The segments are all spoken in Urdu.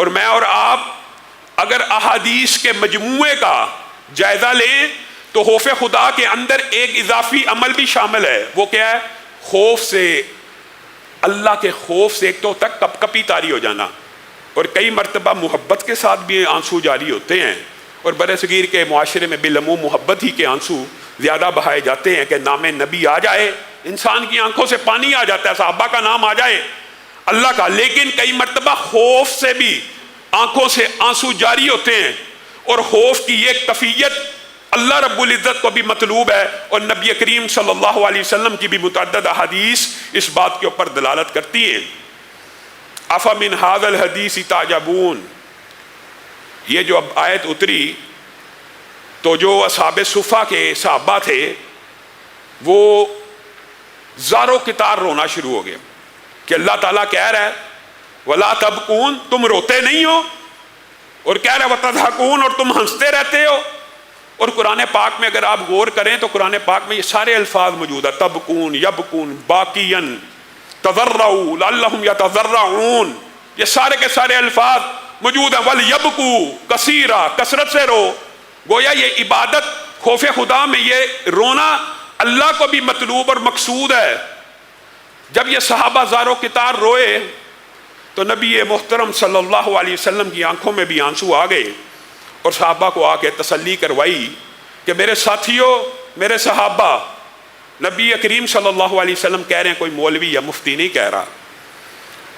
اور میں اور آپ اگر احادیث کے مجموعے کا جائزہ لیں تو خوف خدا کے اندر ایک اضافی عمل بھی شامل ہے. وہ کیا ہے؟ خوف سے، اللہ کے خوف سے ایک تو تک کپ کپی طاری ہو جانا، اور کئی مرتبہ محبت کے ساتھ بھی آنسو جاری ہوتے ہیں، اور برِ صغیر کے معاشرے میں بالعموم محبت ہی کے آنسو زیادہ بہائے جاتے ہیں کہ نام نبی آ جائے انسان کی آنکھوں سے پانی آ جاتا ہے، صحابہ کا نام آ جائے اللہ کا. لیکن کئی مرتبہ خوف سے بھی آنکھوں سے آنسو جاری ہوتے ہیں، اور خوف کی یہ کیفیت اللہ رب العزت کو بھی مطلوب ہے، اور نبی کریم صلی اللہ علیہ وسلم کی بھی متعدد احادیث اس بات کے اوپر دلالت کرتی ہیں. افمن ھذا الحدیث تعجبون، یہ جو اب آیت اتری تو جو اصحاب صفہ کے صحابہ تھے وہ زارو کتار رونا شروع ہو گئے کہ اللہ تعالیٰ کہہ رہا ہے وَلَا تَبْكُونَ، تم روتے نہیں ہو، اور کہہ رہا ہے وَتَضْحَكُونَ، اور تم ہنستے رہتے ہو. اور قرآن پاک میں اگر آپ غور کریں تو قرآن پاک میں یہ سارے الفاظ موجود ہیں، تبکون، یبکون، باقین، تضرعوا لعلہم یتضرعون، یہ سارے کے سارے الفاظ موجود ہیں. وَلْيَبْكُوا کثیرا، کثرت سے رو. گویا یہ عبادت خوف خدا میں یہ رونا اللہ کو بھی مطلوب اور مقصود ہے. جب یہ صحابہ زارو کتار روئے تو نبی محترم صلی اللہ علیہ وسلم کی آنکھوں میں بھی آنسو آ گئے، اور صحابہ کو آ کے تسلی کروائی کہ میرے ساتھیوں، میرے صحابہ، نبی کریم صلی اللہ علیہ وسلم کہہ رہے ہیں، کوئی مولوی یا مفتی نہیں کہہ رہا.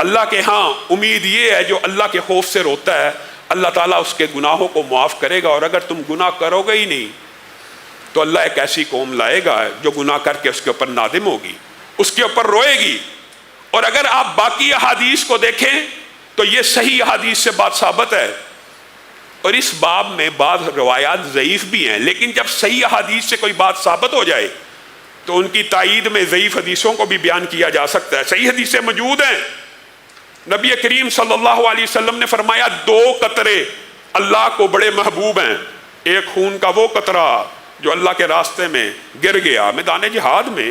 اللہ کے ہاں امید یہ ہے جو اللہ کے خوف سے روتا ہے اللہ تعالیٰ اس کے گناہوں کو معاف کرے گا، اور اگر تم گناہ کرو گے ہی نہیں تو اللہ ایک ایسی قوم لائے گا جو گناہ کر کے اس کے اوپر نادم ہوگی، اس کے اوپر روئے گی. اور اگر آپ باقی احادیث کو دیکھیں تو یہ صحیح احادیث سے بات ثابت ہے، اور اس باب میں بعض روایات ضعیف بھی ہیں، لیکن جب صحیح احادیث سے کوئی بات ثابت ہو جائے تو ان کی تائید میں ضعیف حدیثوں کو بھی بیان کیا جا سکتا ہے. صحیح حدیثیں موجود ہیں. نبی کریم صلی اللہ علیہ وسلم نے فرمایا 2 قطرے اللہ کو بڑے محبوب ہیں. ایک خون کا وہ قطرہ جو اللہ کے راستے میں گر گیا، میدان جہاد میں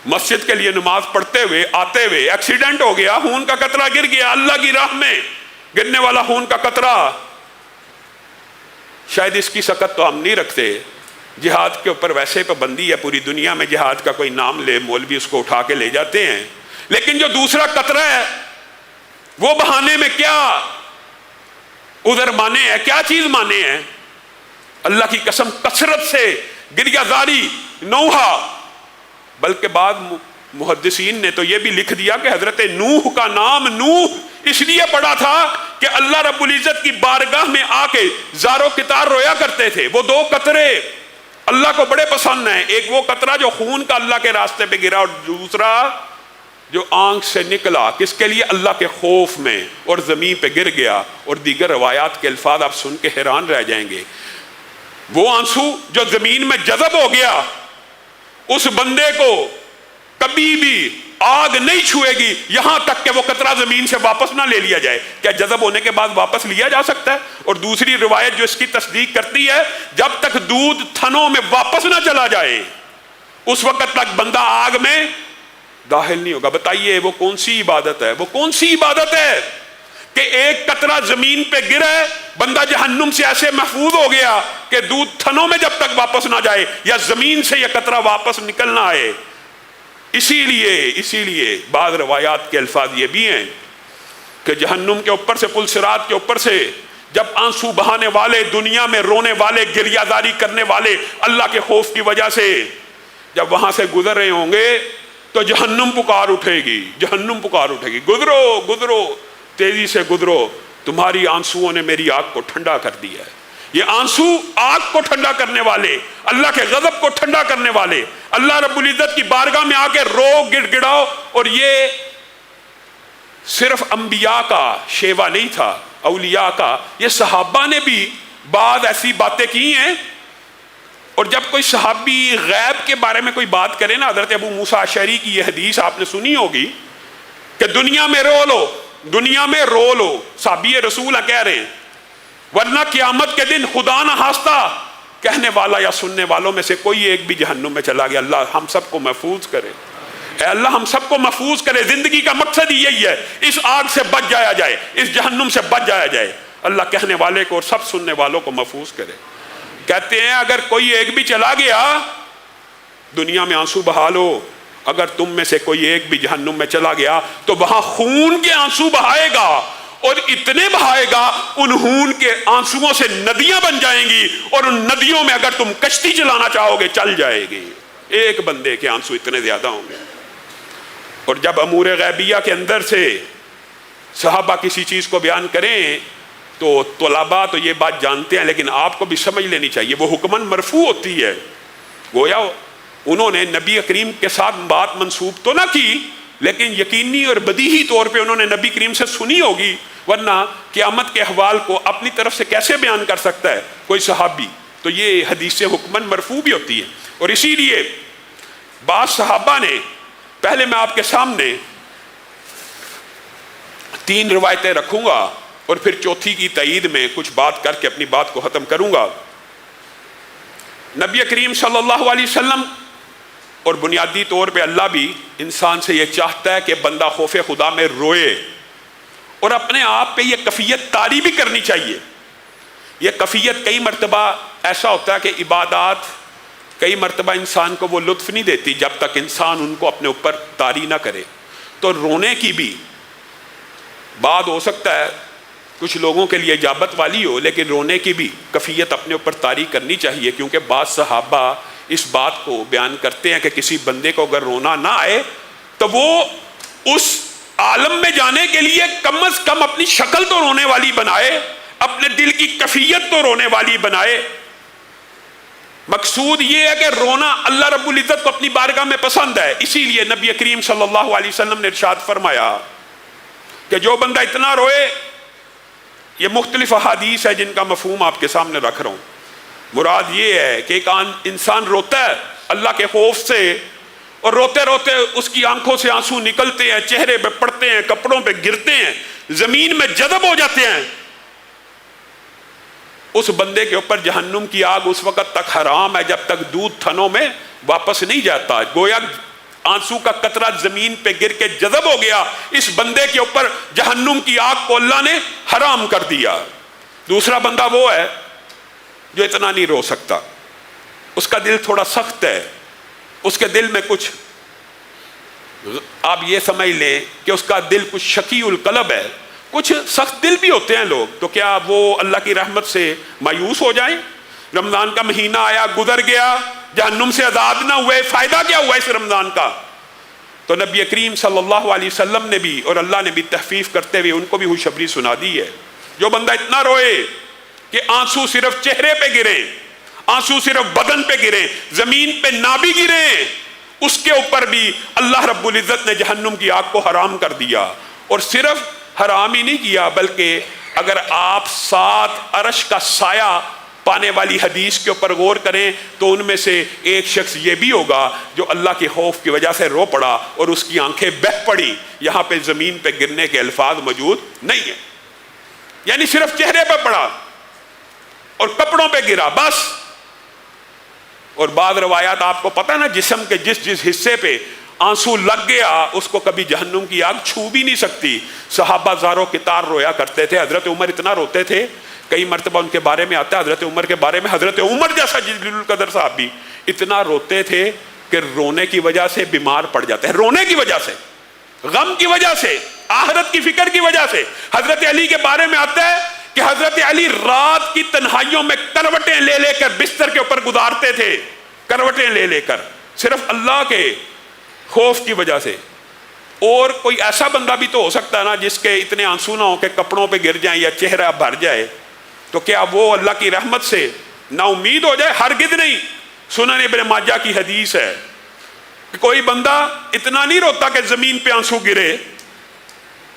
مسجد کے لیے نماز پڑھتے ہوئے آتے ہوئے ایکسیڈنٹ ہو گیا، خون کا قطرہ گر گیا، اللہ کی راہ میں گرنے والا خون کا قطرہ. شاید اس کی سکت تو ہم نہیں رکھتے. جہاد کے اوپر ویسے پابندی ہے پوری دنیا میں، جہاد کا کوئی نام لے مولوی اس کو اٹھا کے لے جاتے ہیں، لیکن جو دوسرا قطرہ ہے وہ بہانے میں کیا عذر مانے ہیں، کیا چیز مانے ہیں؟ اللہ کی قسم کثرت سے گریہ زاری، نوحہ. بلکہ بعض محدثین نے تو یہ بھی لکھ دیا کہ حضرت نوح کا نام نوح اس لیے پڑا تھا کہ اللہ رب العزت کی بارگاہ میں آ کے زارو کتار رویا کرتے تھے. وہ 2 قطرے اللہ کو بڑے پسند ہیں، ایک وہ قطرہ جو خون کا اللہ کے راستے پہ گرا، اور دوسرا جو آنکھ سے نکلا کس کے لیے؟ اللہ کے خوف میں، اور زمین پہ گر گیا. اور دیگر روایات کے الفاظ آپ سن کے حیران رہ جائیں گے. وہ آنسو جو زمین میں جذب ہو گیا، اس بندے کو کبھی بھی آگ نہیں چھوئے گی یہاں تک کہ وہ قطرہ زمین سے واپس نہ لے لیا جائے. کیا جذب ہونے کے بعد واپس لیا جا سکتا ہے؟ اور دوسری روایت جو اس کی تصدیق کرتی ہے، جب تک دودھ تھنوں میں واپس نہ چلا جائے اس وقت تک بندہ آگ میں داخل نہیں ہوگا. بتائیے وہ کون سی عبادت ہے؟ وہ کون سی عبادت ہے کہ ایک قطرہ زمین پہ گرا ہے، بندہ جہنم سے ایسے محفوظ ہو گیا کہ دودھ تھنوں میں جب تک واپس نہ جائے یا زمین سے یہ قطرہ واپس نکل نہ آئے. اسی لیے بعض روایات کے الفاظ یہ بھی ہیں کہ جہنم کے اوپر سے، پل صراط کے اوپر سے جب آنسو بہانے والے، دنیا میں رونے والے، گریہ زاری کرنے والے اللہ کے خوف کی وجہ سے جب وہاں سے گزر رہے ہوں گے تو جہنم پکار اٹھے گی، جہنم پکار اٹھے گی، گزرو گزرو، تیزی سے گزرو، تمہاری آنسوؤں نے میری آگ کو ٹھنڈا کر دیا ہے. یہ آنسو آگ کو ٹھنڈا کرنے والے، اللہ کے غضب کو ٹھنڈا کرنے والے، اللہ رب العزت کی بارگاہ میں آ کے رو گڑ گڑاؤ. اور یہ صرف انبیاء کا شیوا نہیں تھا، اولیاء کا. یہ صحابہ نے بھی بعض ایسی باتیں کی ہیں. اور جب کوئی صحابی غیب کے بارے میں کوئی بات کرے نا، حضرت ابو موسیٰ اشعری کی یہ حدیث آپ نے سنی ہوگی کہ دنیا میں رو لو، دنیا میں رو لو، صحابی رسول کہہ رہے ہیں، ورنہ قیامت کے دن خدا نہ ہنستا کہنے والا یا سننے والوں میں سے کوئی ایک بھی جہنم میں چلا گیا. اللہ ہم سب کو محفوظ کرے. اے اللہ ہم سب کو محفوظ کرے، زندگی کا مقصد ہی یہی ہے، اس آگ سے بچ جایا جائے، اس جہنم سے بچ جایا جائے۔ اللہ کہنے والے کو اور سب سننے والوں کو محفوظ کرے۔ کہتے ہیں اگر کوئی ایک بھی چلا گیا دنیا میں آنسو بہا لو، اگر تم میں سے کوئی ایک بھی جہنم میں چلا گیا تو وہاں خون کے آنسو بہائے گا، اور اتنے بہائے گا ان خون کے آنسوؤں سے ندیاں بن جائیں گی، اور ان ندیوں میں اگر تم کشتی چلانا چاہو گے چل جائے گی۔ ایک بندے کے آنسو اتنے زیادہ ہوں گے۔ اور جب امور غیبیہ کے اندر سے صحابہ کسی چیز کو بیان کریں تو طلباء تو یہ بات جانتے ہیں، لیکن آپ کو بھی سمجھ لینی چاہیے، وہ حکماً مرفوع ہوتی ہے۔ گویا انہوں نے نبی کریم کے ساتھ بات منسوب تو نہ کی، لیکن یقینی اور بدیہی طور پہ انہوں نے نبی کریم سے سنی ہوگی، ورنہ قیامت کے احوال کو اپنی طرف سے کیسے بیان کر سکتا ہے کوئی صحابی؟ تو یہ حدیث حکماً مرفوع بھی ہوتی ہے۔ اور اسی لیے بعض صحابہ نے، پہلے میں آپ کے سامنے 3 روایتیں رکھوں گا اور پھر چوتھی کی تائید میں کچھ بات کر کے اپنی بات کو ختم کروں گا۔ نبی کریم صلی اللہ علیہ وسلم اور بنیادی طور پہ اللہ بھی انسان سے یہ چاہتا ہے کہ بندہ خوف خدا میں روئے، اور اپنے آپ پہ یہ کیفیت طاری بھی کرنی چاہیے۔ یہ کیفیت کئی مرتبہ ایسا ہوتا ہے کہ عبادات کئی مرتبہ انسان کو وہ لطف نہیں دیتی جب تک انسان ان کو اپنے اوپر طاری نہ کرے۔ تو رونے کی بھی بات ہو سکتا ہے کچھ لوگوں کے لیے اجابت والی ہو، لیکن رونے کی بھی کیفیت اپنے اوپر طاری کرنی چاہیے، کیونکہ بعض صحابہ اس بات کو بیان کرتے ہیں کہ کسی بندے کو اگر رونا نہ آئے تو وہ اس عالم میں جانے کے لیے کم از کم اپنی شکل تو رونے والی بنائے، اپنے دل کی کیفیت تو رونے والی بنائے۔ مقصود یہ ہے کہ رونا اللہ رب العزت کو اپنی بارگاہ میں پسند ہے، اسی لیے نبی کریم صلی اللہ علیہ وسلم نے ارشاد فرمایا کہ جو بندہ اتنا روئے، یہ مختلف احادیث ہے جن کا مفہوم آپ کے سامنے رکھ رہا ہوں۔ مراد یہ ہے کہ ایک انسان روتا ہے اللہ کے خوف سے، اور روتے روتے اس کی آنکھوں سے آنسو نکلتے ہیں، چہرے پہ پڑتے ہیں، کپڑوں پہ گرتے ہیں، زمین میں جذب ہو جاتے ہیں۔ اس بندے کے اوپر جہنم کی آگ اس وقت تک حرام ہے جب تک دودھ تھنوں میں واپس نہیں جاتا۔ گویا آنسو کا قطرہ زمین پہ گر کے جذب ہو گیا، اس بندے کے اوپر جہنم کی آگ کو اللہ نے حرام کر دیا۔ دوسرا بندہ وہ ہے جو اتنا نہیں رو سکتا، اس کا دل تھوڑا سخت ہے، اس کے دل میں کچھ، آپ یہ سمجھ لیں کہ اس کا دل کچھ شقی القلب ہے۔ کچھ سخت دل بھی ہوتے ہیں لوگ، تو کیا وہ اللہ کی رحمت سے مایوس ہو جائیں؟ رمضان کا مہینہ آیا، گزر گیا، جہنم سے آزاد نہ ہوئے، فائدہ کیا ہوا اس رمضان کا؟ تو نبی کریم صلی اللہ علیہ وسلم نے بھی اور اللہ نے بھی تخفیف کرتے ہوئے ان کو بھی خوشخبری سنا دی ہے۔ جو بندہ اتنا روئے کہ آنسو صرف چہرے پہ گرے، آنسو صرف بدن پہ گرے، زمین پہ نہ بھی گرے، اس کے اوپر بھی اللہ رب العزت نے جہنم کی آگ کو حرام کر دیا۔ اور صرف حرام ہی نہیں کیا، بلکہ اگر آپ 7 عرش کا سایہ پانے والی حدیث کے اوپر غور کریں تو ان میں سے ایک شخص یہ بھی ہوگا جو اللہ کے خوف کی وجہ سے رو پڑا اور اس کی آنکھیں بہہ پڑی۔ یہاں پہ زمین پہ گرنے کے الفاظ موجود نہیں ہیں، یعنی صرف چہرے پہ پڑا اور کپڑوں پہ گرا بس۔ اور بعض روایات آپ کو پتہ نا، جسم کے جس حصے پہ آنسو لگ گیا اس کو کبھی جہنم کی آگ چھو بھی نہیں سکتی۔ صحابہ زاروں کتار رویا کرتے تھے، حضرت عمر اتنا روتے تھے، کئی مرتبہ ان کے بارے میں آتا ہے حضرت عمر کے بارے میں، حضرت عمر جیسا جلیل القدر صاحب بھی اتنا روتے تھے کہ رونے کی وجہ سے بیمار پڑ جاتے ہیں، رونے کی وجہ سے، غم کی وجہ سے، آخرت کی فکر کی وجہ سے۔ حضرت علی کے بارے میں آتا ہے کہ حضرت علی رات کی تنہائیوں میں کروٹیں لے لے کر بستر کے اوپر گزارتے تھے، کروٹیں لے لے کر، صرف اللہ کے خوف کی وجہ سے۔ اور کوئی ایسا بندہ بھی تو ہو سکتا ہے نا جس کے اتنے آنسو نہ ہو کہ کپڑوں پہ گر جائیں یا چہرہ بھر جائے، تو کیا وہ اللہ کی رحمت سے نا امید ہو جائے؟ ہرگز نہیں۔ سنن ابن ماجہ کی حدیث ہے کہ کوئی بندہ اتنا نہیں روتا کہ زمین پہ آنسو گرے،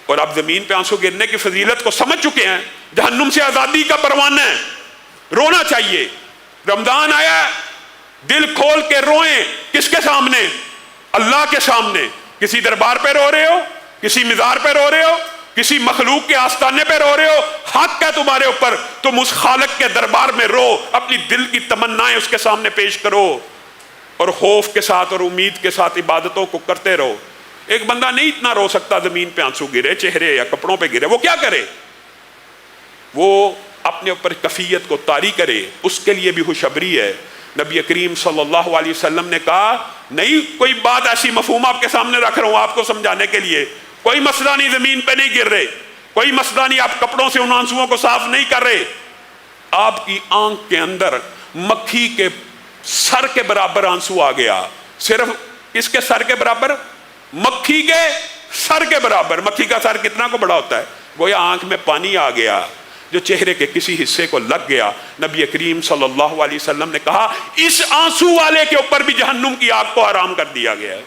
اور آپ زمین پہ آنسو گرنے کی فضیلت کو سمجھ چکے ہیں، جہنم سے آزادی کا پروانہ ہے، رونا چاہیے۔ رمضان آیا، دل کھول کے روئیں، کس کے سامنے؟ اللہ کے سامنے۔ کسی دربار پہ رو رہے ہو، کسی مزار پہ رو رہے ہو، کسی مخلوق کے آستانے پہ رو رہے ہو، حق ہے تمہارے اوپر، تم اس خالق کے دربار میں رو، اپنی دل کی تمنائیں اس کے سامنے پیش کرو۔ اور خوف کے ساتھ اور امید کے ساتھ عبادتوں کو کرتے رہو. ایک بندہ نہیں اتنا رو سکتا زمین پہ آنسو گرے چہرے یا کپڑوں پہ گرے, وہ کیا کرے؟ وہ اپنے اوپر کفیت کو طاری کرے, اس کے لیے بھی خوشخبری ہے. نبی کریم صلی اللہ علیہ وسلم نے کہا نہیں کوئی بات ایسی مفہوم آپ کے سامنے رکھ رہا ہوں آپ کو سمجھانے کے لیے, کوئی مسئلہ نہیں, زمین پہ نہیں گر رہے, کوئی مسئلہ نہیں, آپ کپڑوں سے ان آنسوؤں کو صاف نہیں کر رہے, آپ کی آنکھ کے اندر مکھی کے سر کے برابر آنسو آ گیا. صرف کس کے سر کے برابر؟ مکھی کے سر کے برابر. مکھی کا سر کتنا کو بڑا ہوتا ہے؟ گویا آنکھ میں پانی آ گیا جو چہرے کے کسی حصے کو لگ گیا. نبی کریم صلی اللہ علیہ وسلم نے کہا اس آنسو والے کے اوپر بھی جہنم کی آگ کو حرام کر دیا گیا ہے.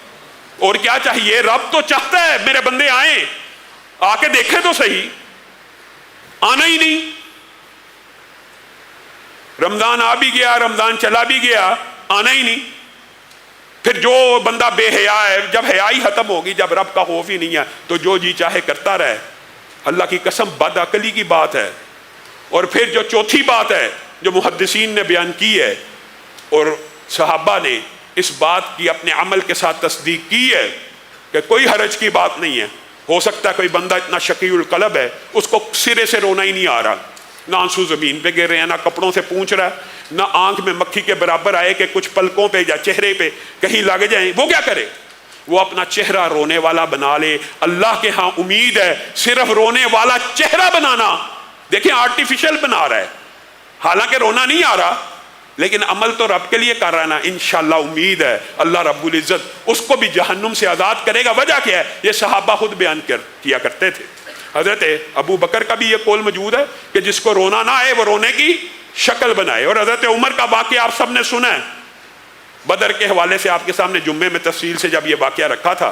اور کیا چاہیے؟ رب تو چاہتا ہے میرے بندے آئیں, آ کے دیکھیں تو صحیح, آنا ہی نہیں. رمضان آ بھی گیا, رمضان چلا بھی گیا, آنا ہی نہیں. پھر جو بندہ بے حیا ہے, جب حیا ہی ختم ہوگی, جب رب کا خوف ہی نہیں ہے, تو جو جی چاہے کرتا رہے. اللہ کی قسم بد عقلی کی بات ہے. اور پھر جو چوتھی بات ہے جو محدثین نے بیان کی ہے اور صحابہ نے اس بات کی اپنے عمل کے ساتھ تصدیق کی ہے کہ کوئی حرج کی بات نہیں ہے. ہو سکتا ہے کوئی بندہ اتنا شقی القلب ہے اس کو سرے سے رونا ہی نہیں آ رہا, نہ آنسو زمین پہ گر رہے ہیں, نہ کپڑوں سے پونچھ رہا ہے, نہ آنکھ میں مکھی کے برابر آئے کہ کچھ پلکوں پہ یا چہرے پہ کہیں لگ جائیں. وہ کیا کرے؟ وہ اپنا چہرہ رونے والا بنا لے. اللہ کے ہاں امید ہے صرف رونے والا چہرہ بنانا. دیکھیں آرٹیفیشل بنا رہا ہے, حالانکہ رونا نہیں آ رہا, لیکن عمل تو رب کے لیے کر رہا ہے نا. انشاءاللہ امید ہے اللہ رب العزت اس کو بھی جہنم سے آزاد کرے گا. وجہ کیا ہے؟ یہ صحابہ خود بیان کیا کرتے تھے. حضرت ابو بکر کا بھی یہ قول موجود ہے کہ جس کو رونا نہ آئے وہ رونے کی شکل بنائے. اور حضرت عمر کا واقعہ آپ سب نے سنا ہے, بدر کے حوالے سے آپ کے سامنے جمعے میں تفصیل سے جب یہ واقعہ رکھا تھا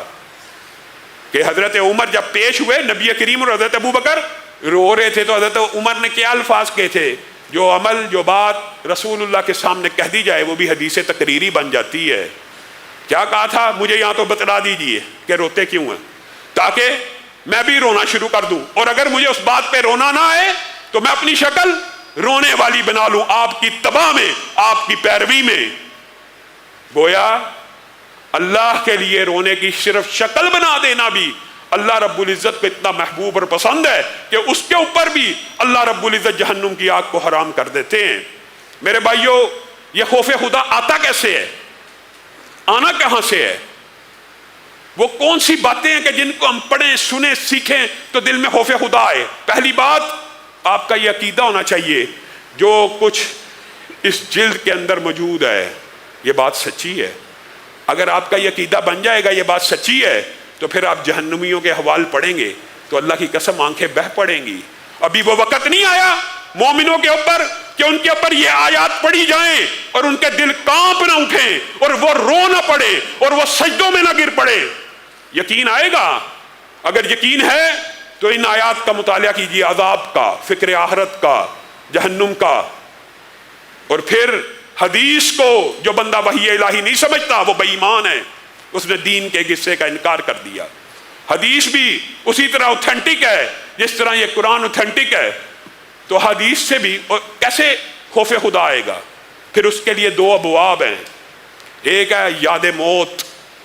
کہ حضرت عمر جب پیش ہوئے, نبی کریم اور حضرت ابو بکر رو رہے تھے, تو حضرت عمر نے کیا الفاظ کہے تھے؟ جو عمل جو بات رسول اللہ کے سامنے کہہ دی جائے وہ بھی حدیث تقریری بن جاتی ہے. کیا کہا تھا؟ مجھے یہاں تو بتلا دیجئے کہ روتے کیوں ہیں, تاکہ میں بھی رونا شروع کر دوں, اور اگر مجھے اس بات پہ رونا نہ آئے تو میں اپنی شکل رونے والی بنا لوں آپ کی اتباع میں, آپ کی پیروی میں. گویا اللہ کے لیے رونے کی صرف شکل بنا دینا بھی اللہ رب العزت کو اتنا محبوب اور پسند ہے کہ اس کے اوپر بھی اللہ رب العزت جہنم کی آگ کو حرام کر دیتے ہیں. میرے بھائیو, یہ خوف خدا آتا کیسے ہے؟ آنا کہاں سے ہے؟ وہ کون سی باتیں ہیں کہ جن کو ہم پڑھیں, سنیں, سیکھیں تو دل میں خوف خدا آئے؟ پہلی بات, آپ کا یہ عقیدہ ہونا چاہیے جو کچھ اس جلد کے اندر موجود ہے یہ بات سچی ہے. اگر آپ کا یہ عقیدہ بن جائے گا یہ بات سچی ہے, تو پھر آپ جہنمیوں کے حوال پڑھیں گے تو اللہ کی قسم آنکھیں بہہ پڑیں گی. ابھی وہ وقت نہیں آیا مومنوں کے اوپر کہ ان کے اوپر یہ آیات پڑھی جائیں اور ان کے دل کانپ نہ اٹھیں اور وہ رو نہ پڑے اور وہ سجدوں میں نہ گر پڑے. یقین آئے گا. اگر یقین ہے تو ان آیات کا مطالعہ کیجیے, عذاب کا, فکر آخرت کا, جہنم کا. اور پھر حدیث کو جو بندہ وحی الہی نہیں سمجھتا وہ بے ایمان ہے, اس نے دین کے حصے کا انکار کر دیا. حدیث بھی اسی طرح اوتھینٹک ہے جس طرح یہ قرآن اوتھینٹک ہے. تو حدیث سے بھی کیسے خوف خدا آئے گا؟ پھر اس کے لیے دو ابواب ہیں. ایک ہے یاد موت,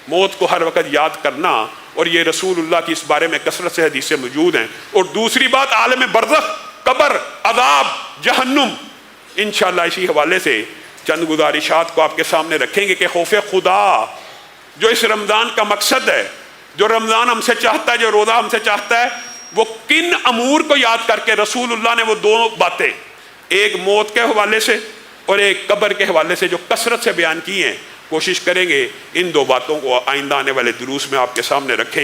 موت کو ہر وقت یاد کرنا, اور یہ رسول اللہ کی اس بارے میں کثرت سے حدیثیں موجود ہیں. اور دوسری بات عالم برزخ, قبر, عذاب, جہنم. انشاءاللہ اسی حوالے سے چند گزارشات کو آپ کے سامنے رکھیں گے کہ خوف خدا جو اس رمضان کا مقصد ہے, جو رمضان ہم سے چاہتا ہے, جو روزہ ہم سے چاہتا ہے, وہ کن امور کو یاد کر کے رسول اللہ نے وہ دو باتیں, ایک موت کے حوالے سے اور ایک قبر کے حوالے سے جو کثرت سے بیان کی ہیں, کوشش کریں گے ان دو باتوں کو آئندہ آنے والے دروس میں آپ کے سامنے رکھیں.